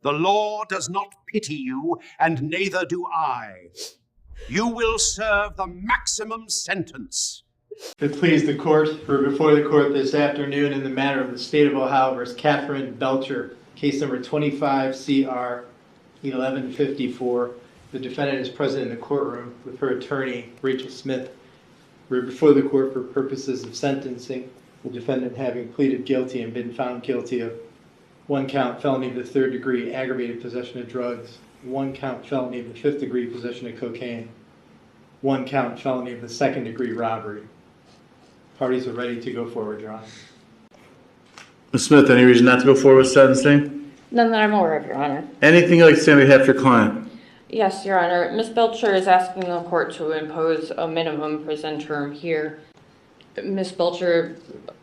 The law does not pity you, and neither do I. You will serve the maximum sentence. If it please the court, we're before the court this afternoon in the matter of the State of Ohio versus Catherine Belcher, case number 25 CR 1154. The defendant is present in the courtroom with her attorney, Rachel Smith. We're before the court for purposes of sentencing, the defendant having pleaded guilty and been found guilty of 1 count felony of the 3rd degree aggravated possession of drugs, 1 count felony of the 5th degree possession of cocaine, 1 count felony of the 2nd degree robbery. Parties are ready to go forward, Your Honor. Ms. Smith, any reason not to go forward with sentencing? None that I'm aware of, Your Honor. Anything you'd like to say on behalf of your client? Yes, Your Honor. Ms. Belcher is asking the court to impose a minimum prison term here. Ms. Belcher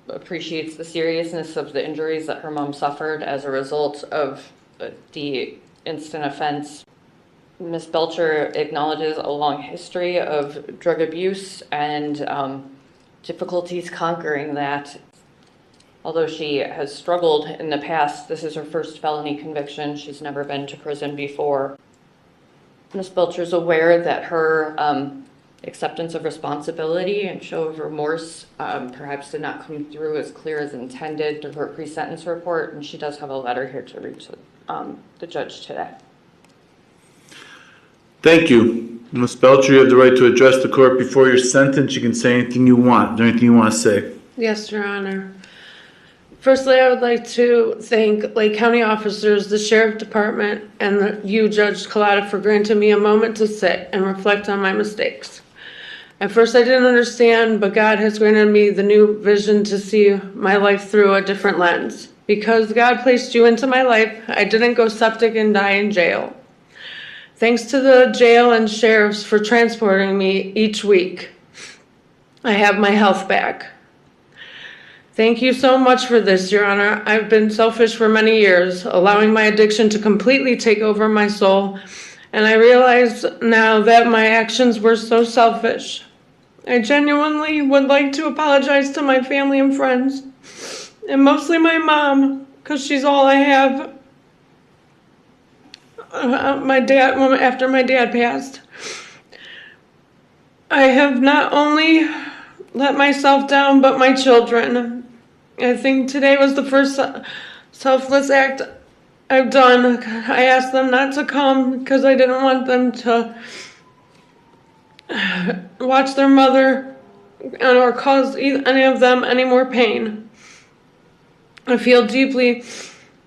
appreciates the seriousness of the injuries that her mom suffered as a result of the instant offense. Ms. Belcher acknowledges a long history of drug abuse and difficulties conquering that. Although she has struggled in the past, this is her first felony conviction. She's never been to prison before. Ms. Belcher is aware that her acceptance of responsibility and show of remorse perhaps did not come through as clear as intended to her pre-sentence report, and she does have a letter here to read to the judge today. Thank you. Ms. Belcher, you have the right to address the court before your sentence. You can say anything you want. Is there anything you want to say? Yes, Your Honor. Firstly, I would like to thank Lake County officers, the Sheriff Department, and you, Judge Collada, for granting me a moment to sit and reflect on my mistakes. At first, I didn't understand, but God has granted me the new vision to see my life through a different lens. Because God placed you into my life, I didn't go septic and die in jail. Thanks to the jail and sheriffs for transporting me each week, I have my health back. Thank you so much for this, Your Honor. I've been selfish for many years, allowing my addiction to completely take over my soul, and I realize now that my actions were so selfish. I genuinely would like to apologize to my family and friends, and mostly my mom, because she's all I have. After my dad passed, I have not only let myself down, but my children. I think today was the first selfless act I've done. I asked them not to come because I didn't want them to watch their mother or cause any of them any more pain. I feel deeply.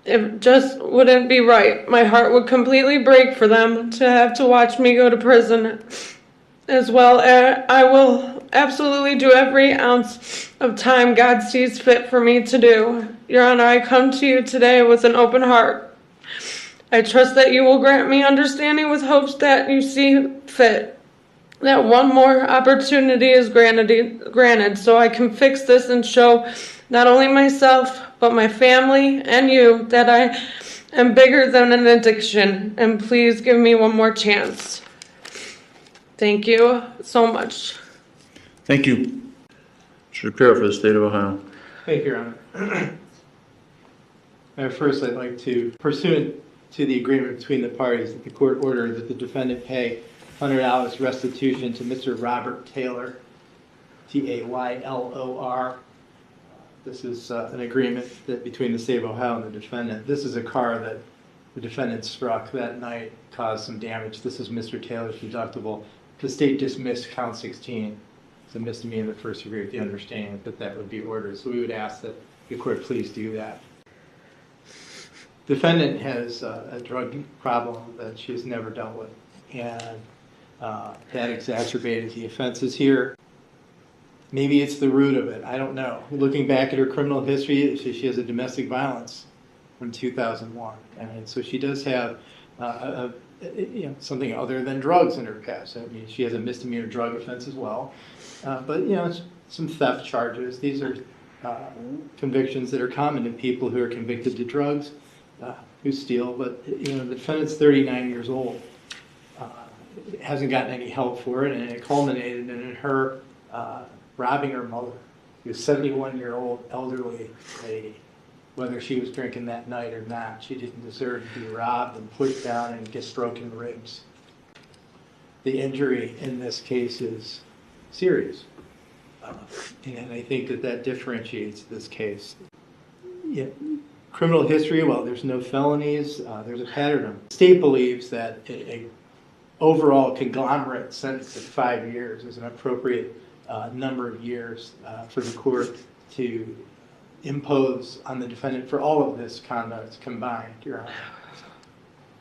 It just wouldn't be right. My heart would completely break for them to have to watch me go to prison as well. I will absolutely do every ounce of time God sees fit for me to do. Your Honor, I come to you today with an open heart. I trust that you will grant me understanding with hopes that you see fit, that one more opportunity is granted so I can fix this and show not only myself, but my family and you that I am bigger than an addiction, and please give me one more chance. Thank you so much. Thank you. Shapiro for the State of Ohio. Thank you, Your Honor. First, I'd like to, pursuant to the agreement between the parties, that the court order that the defendant pay $100 restitution to Mr. Robert Taylor, Taylor. This is an agreement that between the State of Ohio and the defendant. This is a car that the defendant struck that night, caused some damage. This is Mr. Taylor's deductible. The state dismissed count 16. It's a misdemeanor in the first degree with the understanding that that would be ordered. So we would ask that the court please do that. Defendant has a drug problem that she has never dealt with, and that exacerbated the offenses here. Maybe it's the root of it. I don't know. Looking back at her criminal history, she has a domestic violence from 2001, and so she does have something other than drugs in her past. I mean, she has a misdemeanor drug offense as well, but some theft charges. These are convictions that are common to people who are convicted to drugs, who steal. But the defendant's 39 years old, hasn't gotten any help for it, and it culminated in her robbing her mother. She was a 71-year-old elderly lady, whether she was drinking that night or not. She didn't deserve to be robbed and pushed down and get broken ribs. The injury in this case is serious. And I think that that differentiates this case. Yeah. Criminal history, well, there's no felonies, there's a pattern. The state believes that a overall conglomerate sentence of 5 years is an appropriate number of years for the court to impose on the defendant for all of this conduct combined, Your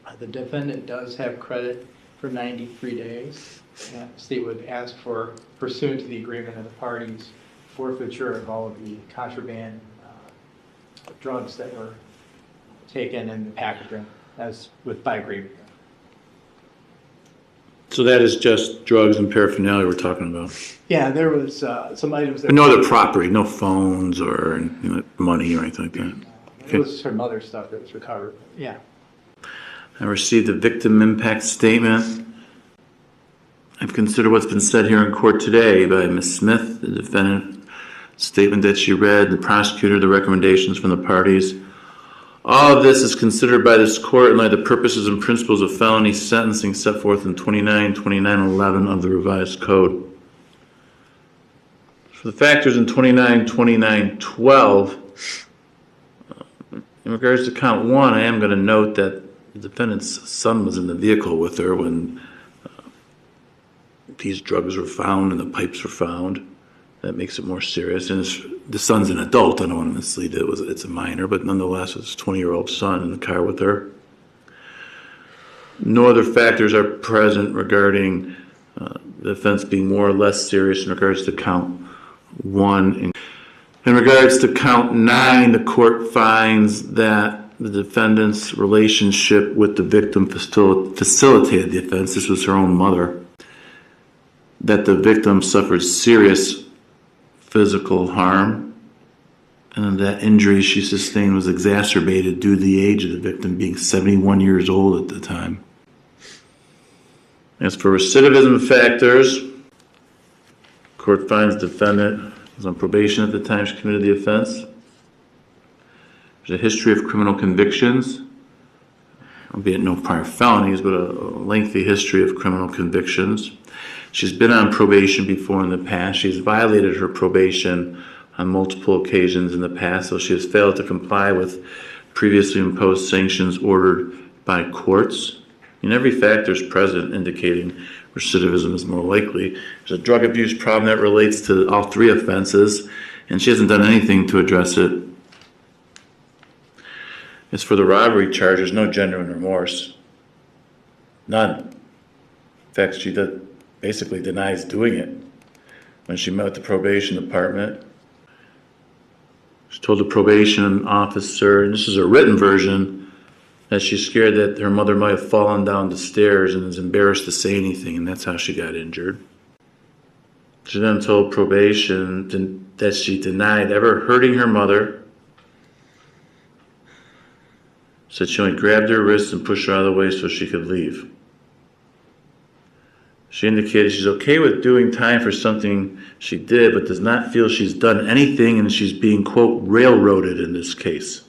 Honor. The defendant does have credit for 93 days. The state would ask for, pursuant to the agreement of the parties, forfeiture of all of the contraband drugs that were taken in the packaging, as by agreement. So that is just drugs and paraphernalia we're talking about. Yeah, there was some items that... No other property, no phones or money or anything like that. There was some other stuff that was recovered, yeah. I received a victim impact statement. I've considered what's been said here in court today by Ms. Smith, the defendant, statement that she read, the prosecutor, the recommendations from the parties. All of this is considered by this court in light of the purposes and principles of felony sentencing set forth in 29-29-11 of the revised code. For the factors in 29-29-12, in regards to count 1, I am going to note that the defendant's son was in the vehicle with her when these drugs were found and the pipes were found. That makes it more serious. And the son's an adult. I don't want to mislead it. It's a minor, but nonetheless, it's a 20-year-old son in the car with her. No other factors are present regarding the offense being more or less serious in regards to count 1. In regards to count 9, the court finds that the defendant's relationship with the victim facilitated the offense. This was her own mother. That the victim suffered serious physical harm, and that injury she sustained was exacerbated due to the age of the victim being 71 years old at the time. As for recidivism factors, the court finds the defendant was on probation at the time she committed the offense. There's a history of criminal convictions, albeit no prior felonies, but a lengthy history of criminal convictions. She's been on probation before in the past. She's violated her probation on multiple occasions in the past, so she has failed to comply with previously imposed sanctions ordered by courts. And every factor is present indicating recidivism is more likely. There's a drug abuse problem that relates to all 3 offenses, and she hasn't done anything to address it. As for the robbery charge, there's no genuine remorse. None. In fact, she basically denies doing it. When she met with the probation department, she told the probation officer, and this is a written version, that she's scared that her mother might have fallen down the stairs and is embarrassed to say anything, and that's how she got injured. She then told probation that she denied ever hurting her mother, said she only grabbed her wrists and pushed her out of the way so she could leave. She indicated she's okay with doing time for something she did, but does not feel she's done anything and she's being, quote, railroaded in this case.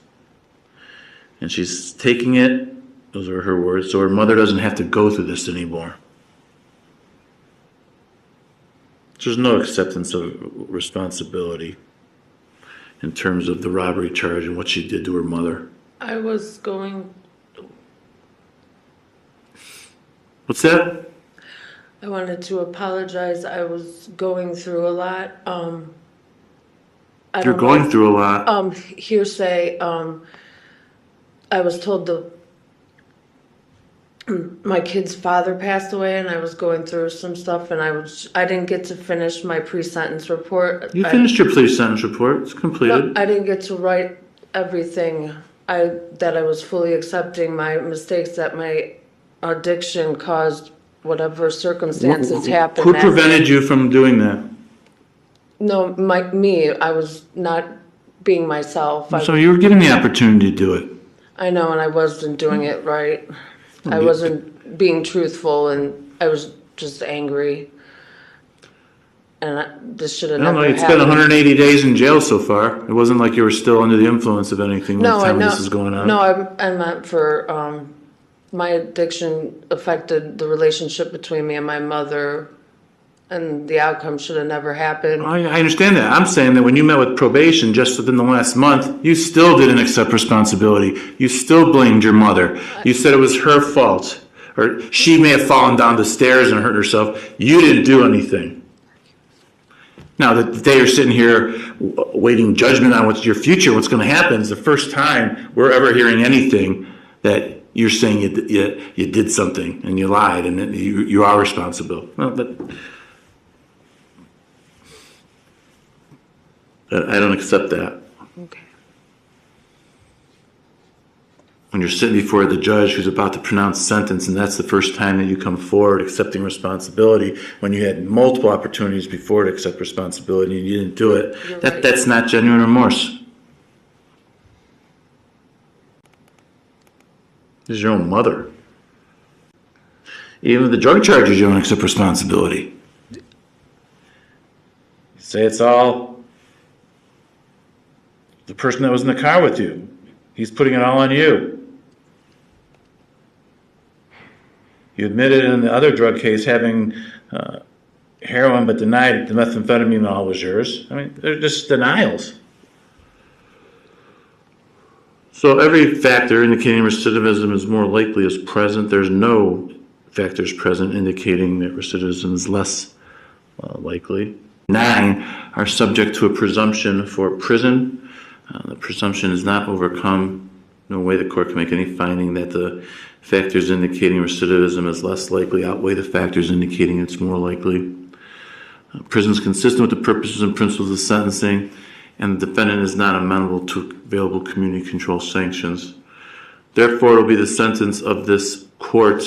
And she's taking it, those are her words, so her mother doesn't have to go through this anymore. There's no acceptance of responsibility in terms of the robbery charge and what she did to her mother. I was going... What's that? I wanted to apologize. I was going through a lot. You're going through a lot. Hearsay. I was told my kid's father passed away, and I was going through some stuff, and I didn't get to finish my pre-sentence report. You finished your pre-sentence report. It's completed. No, I didn't get to write everything. That I was fully accepting my mistakes, that my addiction caused whatever circumstances happened. Who prevented you from doing that? No, I was not being myself. So you were given the opportunity to do it. I know, and I wasn't doing it right. I wasn't being truthful, and I was just angry. And this should have I don't know, never it's been happened. 180 days in jail so far. It wasn't like you were still under the influence of anything No, the I time know. this is going on. No, I meant for, my addiction affected the relationship between me and my mother, and the outcome should have never happened. I understand that. I'm saying that when you met with probation just within the last month, you still didn't accept responsibility. You still blamed your mother. You said it was her fault. Or she may have fallen down the stairs and hurt herself. You didn't do anything. Now, that they are sitting here waiting judgment on what's your future, what's going to happen, is the first time we're ever hearing anything that you're saying you did something and you lied and that you are responsible. Well, but I don't accept that. Okay. When you're sitting before the judge who's about to pronounce sentence, and that's the first time that you come forward accepting responsibility, when you had multiple opportunities before to accept responsibility and you didn't do it, You're right. that's not genuine remorse. This is your own mother. Even with the drug charges, you don't accept responsibility. You say it's all the person that was in the car with you. He's putting it all on you. You admitted in the other drug case having heroin, but denied the methamphetamine and all was yours. I mean, they're just denials. So every factor indicating recidivism is more likely is present. There's no factors present indicating that recidivism is less likely. 9 are subject to a presumption for prison. The presumption is not overcome. No way the court can make any finding that the factors indicating recidivism is less likely outweigh the factors indicating it's more likely. Prison is consistent with the purposes and principles of sentencing, and the defendant is not amenable to available community control sanctions. Therefore, it will be the sentence of this court.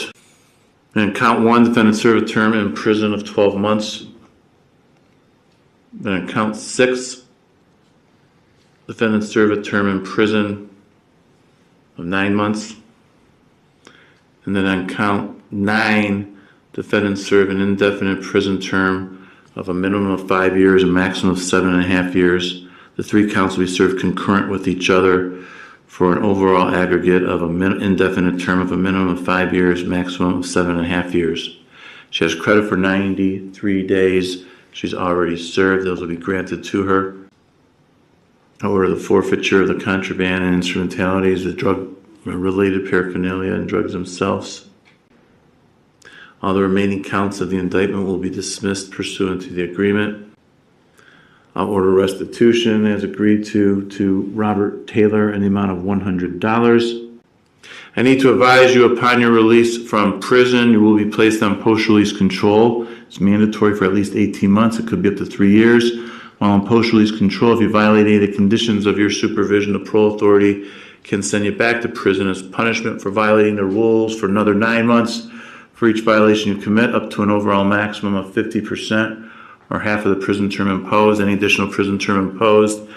And count 1, defendant serve a term in prison of 12 months. Then count 6, defendant serve a term in prison of 9 months. And then on count 9, defendant serve an indefinite prison term of a minimum of 5 years, a maximum of 7.5 years. The 3 counts will be served concurrent with each other for an overall aggregate of an indefinite term of a minimum of 5 years, maximum of 7.5 years. She has credit for 93 days. She's already served. Those will be granted to her. Order the forfeiture of the contraband and instrumentalities, the drug-related paraphernalia and drugs themselves. All the remaining counts of the indictment will be dismissed pursuant to the agreement. I'll order restitution as agreed to Robert Taylor in the amount of $100. I need to advise you upon your release from prison, you will be placed on post-release control. It's mandatory for at least 18 months. It could be up to 3 years. While on post-release control, if you violate any of the conditions of your supervision, the parole authority can send you back to prison as punishment for violating the rules for another 9 months. For each violation you commit, up to an overall maximum of 50% or half of the prison term imposed. Any additional prison term imposed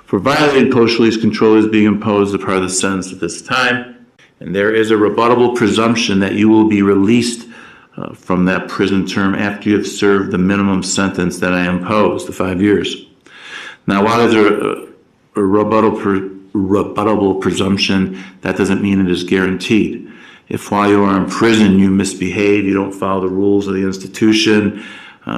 for violating post-release control is being imposed as part of the sentence at this time. And there is a rebuttable presumption that you will be released from that prison term after you have served the minimum sentence that I imposed, the 5 years. Now, while there's a rebuttable presumption, that doesn't mean it is guaranteed. If while you are in prison you misbehave, you don't follow the rules of the institution,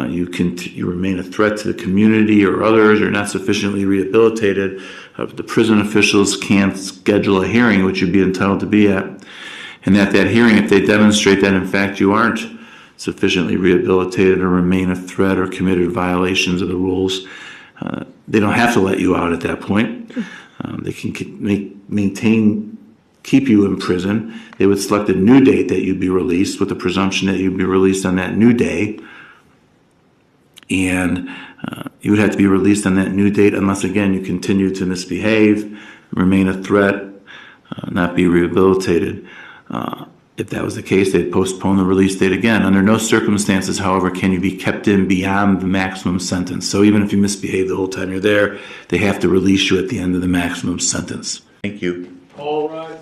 you remain a threat to the community or others, you're not sufficiently rehabilitated, the prison officials can't schedule a hearing, which you'd be entitled to be at. And at that hearing, if they demonstrate that in fact you aren't sufficiently rehabilitated or remain a threat or committed violations of the rules, they don't have to let you out at that point. They can keep you in prison. They would select a new date that you'd be released with the presumption that you'd be released on that new day. And you would have to be released on that new date unless, again, you continue to misbehave, remain a threat, not be rehabilitated. If that was the case, they'd postpone the release date again. Under no circumstances, however, can you be kept in beyond the maximum sentence. So even if you misbehave the whole time you're there, they have to release you at the end of the maximum sentence. Thank you. All right.